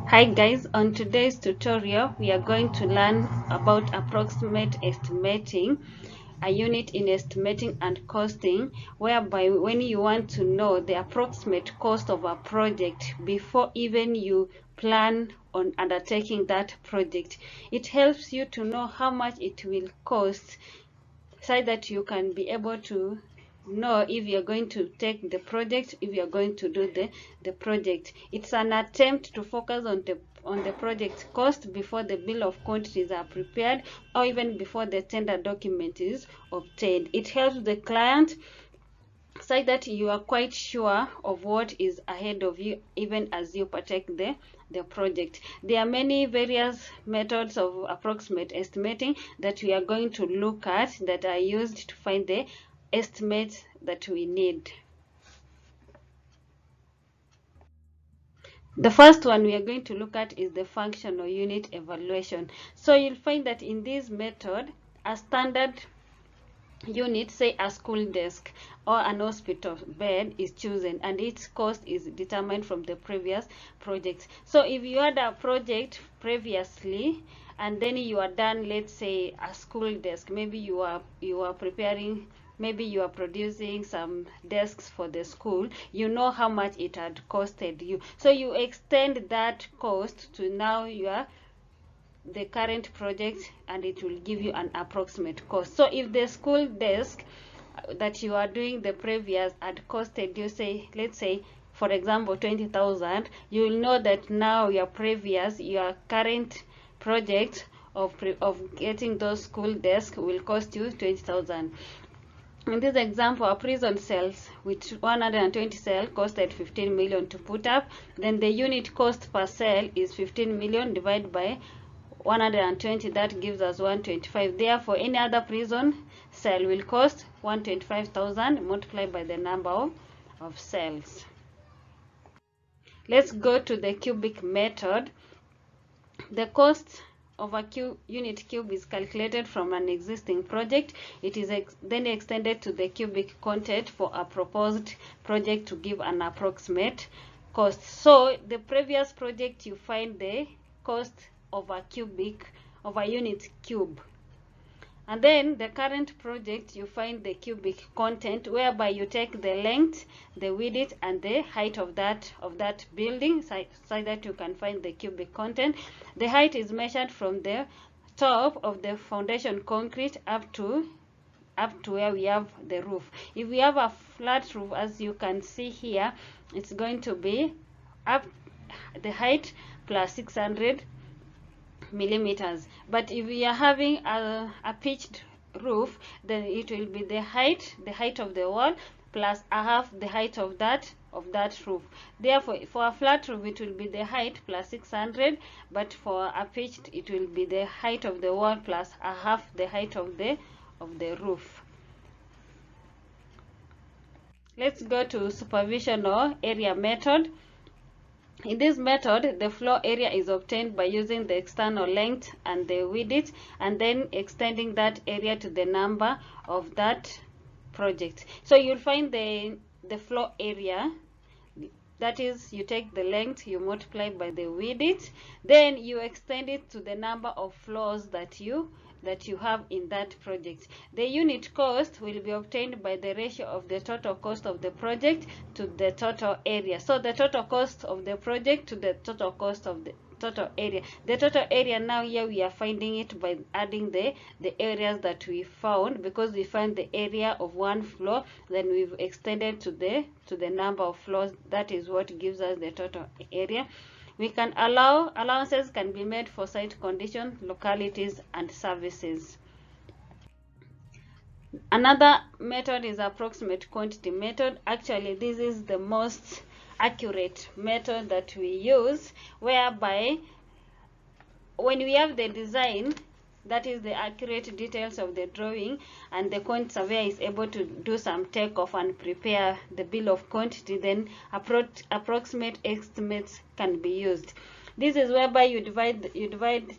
Hi guys, on today's tutorial we are going to learn about approximate estimating, a unit in estimating and costing, whereby when you want to know the approximate cost of a project before even you plan on undertaking that project, it helps you to know how much it will cost so that you can be able to know if you're going to take the project, if you're going to do the project. It's an attempt to focus on the project cost before the bill of quantities are prepared or even before the tender document is obtained. It helps the client so that you are quite sure of what is ahead of you even as you partake the project. There are many various methods of approximate estimating that we are going to look at that are used to find the estimates that we need. The first one we are going to look at is the function or unit evaluation. So you'll find that in this method, a standard unit, say a school desk or an hospital bed, is chosen and its cost is determined from the previous project. So if you had a project previously and then you are done, let's say a school desk, maybe you are preparing, maybe you are producing some desks for the school, you know how much it had costed you, so you extend that cost to now the current project and it will give you an approximate cost. So if the school desk that you are doing the previous had costed you, say, let's say for example 20,000, you will know that now your current project of getting those school desks will cost you 20,000. In this example, a prison cells with 120 cells costed 15 million to put up. Then the unit cost per cell is 15 million divided by 120, that gives us 125. Therefore, any other prison cell will cost 125,000 multiplied by the number of cells. Let's go to the cubic method. The cost of a unit cube is calculated from an existing project. It is then extended to the cubic content for a proposed project to give an approximate cost. So the previous project, you find the cost of a unit cube, and then the current project you find the cubic content, whereby you take the length, the width and the height of that building so that you can find the cubic content. The height is measured from the top of the foundation concrete up to where we have the roof. If we have a flat roof, as you can see here, it's going to be up the height plus 600 millimeters. But if we are having a pitched roof, then it will be the height of the wall plus a half the height of that roof. Therefore, for a flat roof it will be the height plus 600, but for a pitched it will be the height of the wall plus a half the height of the roof. Let's go to supervisional area method. In this method, the floor area is obtained by using the external length and the width and then extending that area to the number of that project. So you'll find the floor area, that is, you take the length, you multiply by the width, then you extend it to the number of floors that you have in that project. The unit cost will be obtained by the ratio of the total cost of the project to the total area. So the total cost of the project to the total cost of the total area. The total area, now here we are finding it by adding the areas that we found, because we find the area of one floor, then we've extended to the number of floors. That is what gives us the total area. We can allowances can be made for site conditions, localities and services. Another method is approximate quantity method. Actually, this is the most accurate method that we use, whereby when we have the design, that is the accurate details of the drawing, and the quantity surveyor is able to do some takeoff and prepare the bill of quantity, then approximate estimates can be used. This is whereby you divide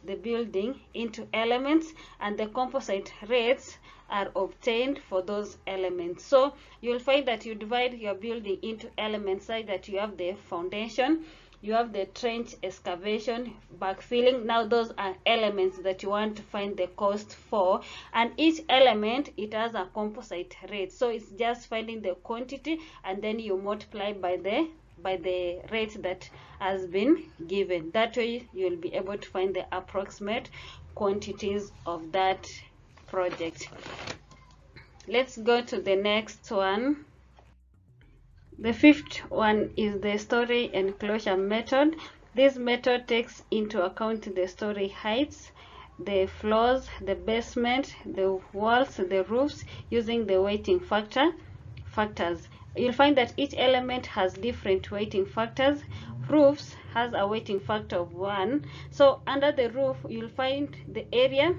the building into elements and the composite rates are obtained for those elements. So you'll find that you divide your building into elements so that you have the foundation, you have the trench excavation, backfilling. Now those are elements that you want to find the cost for, and each element, it has a composite rate, so it's just finding the quantity and then you multiply by the rate that has been given. That way you'll be able to find the approximate quantities of that project. Let's go to the next one. The fifth one is the storey enclosure method. This method takes into account the storey heights, the floors, the basement, the walls, the roofs, using the weighting factors. You'll find that each element has different weighting factors. Roofs has a weighting factor of 1. So under the roof, you'll find the area.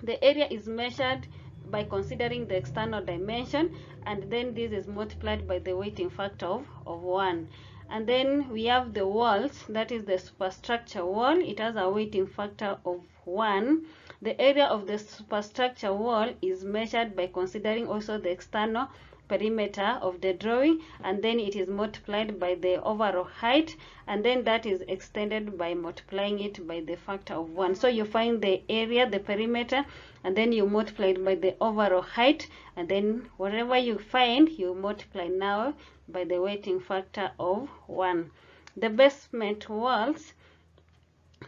The area is measured by considering the external dimension, and then this is multiplied by the weighting factor of 1. And then we have the walls, that is the superstructure wall. It has a weighting factor of 1. The area of the superstructure wall is measured by considering also the external perimeter of the drawing, and then it is multiplied by the overall height, and then that is extended by multiplying it by the factor of 1. So you find the area, the perimeter, and then you multiply it by the overall height, and then whatever you find, you multiply now by the weighting factor of 1. The basement walls,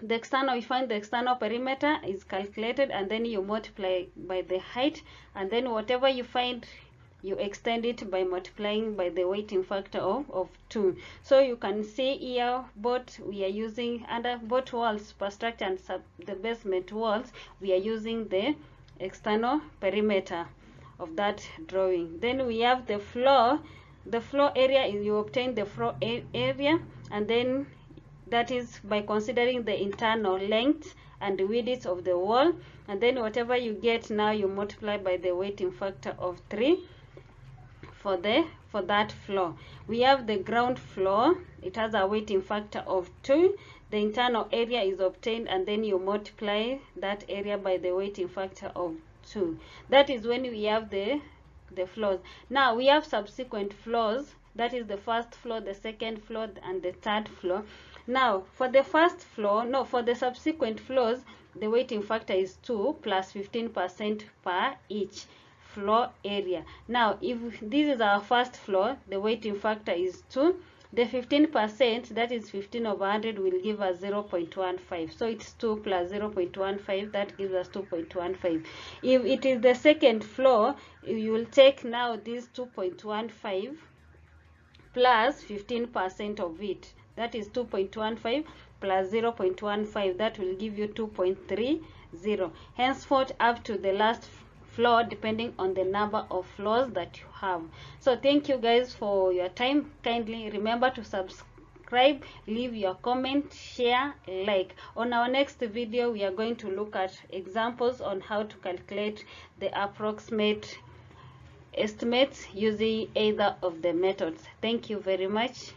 you find the external perimeter is calculated, and then you multiply by the height, and then whatever you find, you extend it by multiplying by the weighting factor of 2. So you can see here, we are using under both walls, superstructure and the basement walls, we are using the external perimeter of that drawing. Then we have the floor. The floor area is, you obtain the floor area, and then that is by considering the internal length and the width of the wall, and then whatever you get now, you multiply by the weighting factor of 3 for that floor. We have the ground floor. It has a weighting factor of 2. The internal area is obtained, and then you multiply that area by the weighting factor of 2. That is when we have the floors. Now we have subsequent floors. That is the first floor, the second floor, and the third floor. Now for the first floor, for the subsequent floors, the weighting factor is 2 plus 15% per each floor area. Now if this is our first floor, the weighting factor is 2. The 15%, that is 15 over 100, will give us 0.15. So it's 2 plus 0.15, that gives us 2.15. If it is the second floor, you will take now this 2.15 plus 15% of it. That is 2.15 plus 0.15, that will give you 2.30. Henceforth up to the last floor, depending on the number of floors that you have. So thank you guys for your time. Kindly remember to subscribe, leave your comment, share, like. On our next video, we are going to look at examples on how to calculate the approximate estimates using either of the methods. Thank you very much.